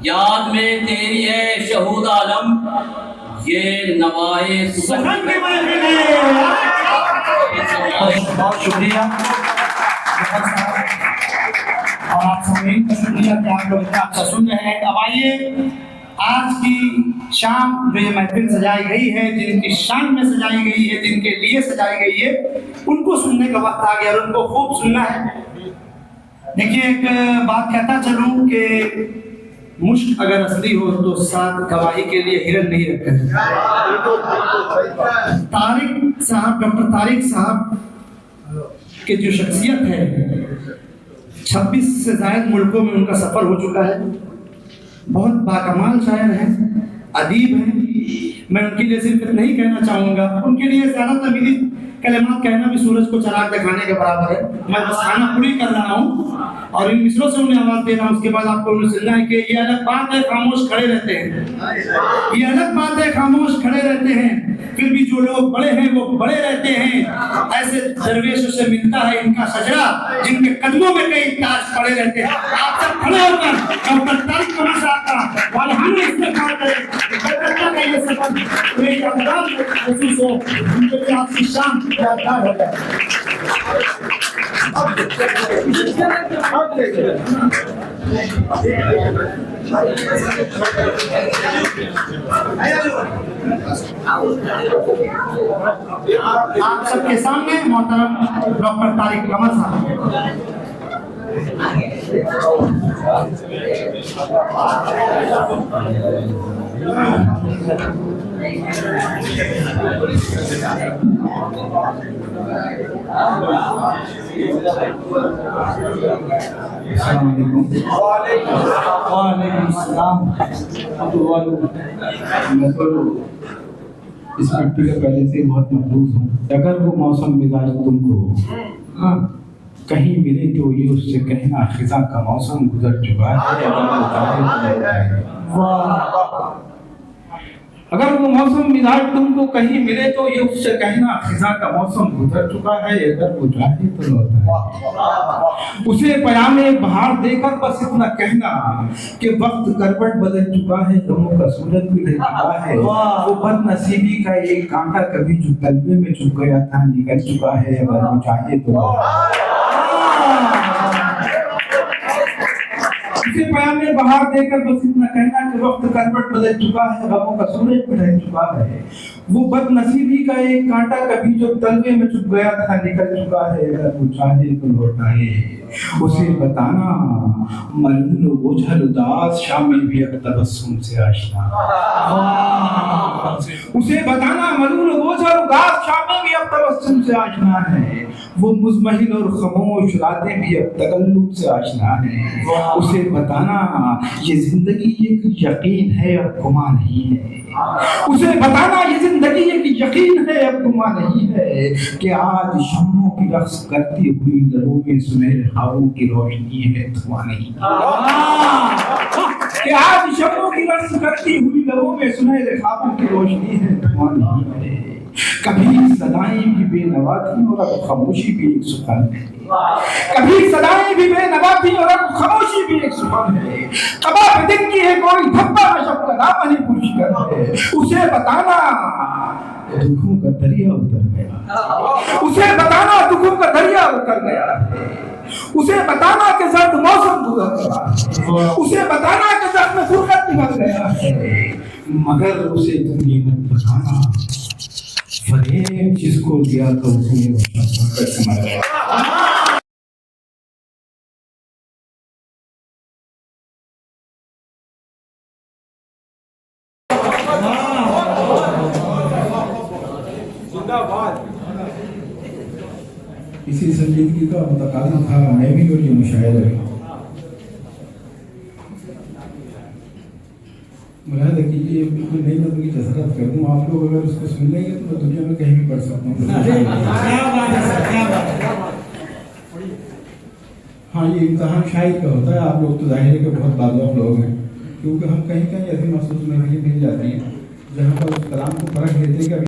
याद में तेरी है शहूद आलम, ये नवाए सुगंध के महफिल है। बहुत शुक्रिया और आप सभी का शुक्रिया कि आप लोग इतना अच्छा सुन रहे हैं। अब आइए, आज की शाम जो ये महफिल सजाई गई है, जिनकी शान में सजाई गई है, जिनके लिए सजाई गई है, उनको सुनने का वक्त आ गया और उनको खूब सुनना है। देखिए, एक बात कहता चलूं कि मुश्क अगर असली हो तो साथ गवाही के लिए हिरन नहीं रखते हैं। तारिक साहब, डॉक्टर तारिक साहब के जो शख्सियत है, 26 से ज्यादा मुल्कों में उनका सफर हो चुका है। बहुत बाकमाल शायर हैं, अदीब हैं। मैं उनके लिए सिर्फ इतना ही कहना चाहूँगा, उनके लिए ज़्यादातर मेरी कलमात कहना भी सूरज को चराग दिखाने के बराबर है। मैं बस खाना पूरी कर रहा हूँ और इन मिसरों से उन्हें आवाज़ दे रहा हूँ। उसके बाद आपको उन्हें सुनना है कि ये अलग बात है खामोश खड़े रहते हैं, ये अलग बात है खामोश खड़े रहते हैं, फिर भी जो लोग बड़े हैं वो बड़े रहते हैं। ऐसे दरवेशों से मिलता है इनका सजरा, जिनके कदमों में कई ताज पड़े रहते हैं। आप सब खड़े होकर डॉक्टर तारिक कमल साहब का वालहाना इस्तेमाल करें। कलकत्ता का ये सफर पूरे यादगार महसूस हो, उनके लिए आपकी शान यादगार हो जाए। आप सबके सामने मोहतरम डॉक्टर तारिक कमल साहब। इस मिट्टी के पहले से बहुत महफूज हूँ। अगर वो मौसम मिजाज तुमको कहीं मिले तो ये उससे कहना खिजा का मौसम गुजर चुका है। अगर वो मौसम मिजाज तुमको कहीं मिले तो ये उससे कहना खिजा का मौसम गुजर चुका है। अगर वो चाहे तो लौटा है। उसे पयामे बहार देकर बस इतना कहना कि वक्त करवट बदल चुका है, गमों का सूरज भी ढल चुका है। वो बदनसीबी का एक कांटा कभी जो तलवे में चुप गया था निकल चुका है। अगर वो चाहे तो उसे पयामे बहार देकर बस इतना कहना कि वक्त करवट बदल चुका है, गमों का सूरज भी ढल चुका है। वो बदनसीबी का एक कांटा कभी जो तलवे में चुप गया था निकल चुका है। अगर वो चाहे तो लौटाए। उसे बताना मलूल बोझल उदास शाम में भी अब तबस्सुम से आशना। उसे बताना मलूल बोझल उदास शाम में भी अब तबस्सुम से आशना है। वो मुज़महिल और खामोश रातें भी अब तकल्लुब से आशना है। उसे बताना ये जिंदगी एक यकीन है अब गुमा नहीं है। उसे बताना ये जिंदगी एक यकीन है अब गुमा नहीं है। कि आज शम्मों की रक्स करती हुई लहरों में सुनहरे ख्वाबों की रोशनी है, धुआं नहीं। कि आज शम्मों की रक्स करती हुई लहरों में सुनहरे ख्वाबों की रोशनी है, धुआं नहीं है। कभी सदाएं भी बेनवा थी और अब खामोशी भी एक सुकून है। कभी सदाएं भी बेनवा थी और अब खामोशी भी एक सुकून है। कबाब दिन की है कोई धब्बा में सबका नाम नहीं पूछकर है। उसे बताना दुखों का दरिया उतर गया। उसे बताना दुखों का दरिया उतर गया है। उसे बताना कि सर्द मौसम गुजर गया। उसे बताना कि जख्म फुरकत निकल गया है। मगर उसे तुम ये मत बताना फरेब जिसको दिया तो उसने मारा। इसी संजीदगी का मुतकाज़ा था मैं भी और ये मुशाहिदा भी। मुलाहिदा कीजिए, बिल्कुल नई नज़र की जसरत कर दूँ। आप लोग अगर उसको सुन लेंगे तो मैं दुनिया में कहीं भी पढ़ सकता हूँ। हाँ, ये इम्तहान शायद का होता है। आप लोग तो ज़ाहिर है कि बहुत बाज़ लोग हैं, क्योंकि हम कहीं कहीं ऐसी महसूस महफिलें मिल जाती हैं जहाँ पर उस कलाम को परख लेते हैं कि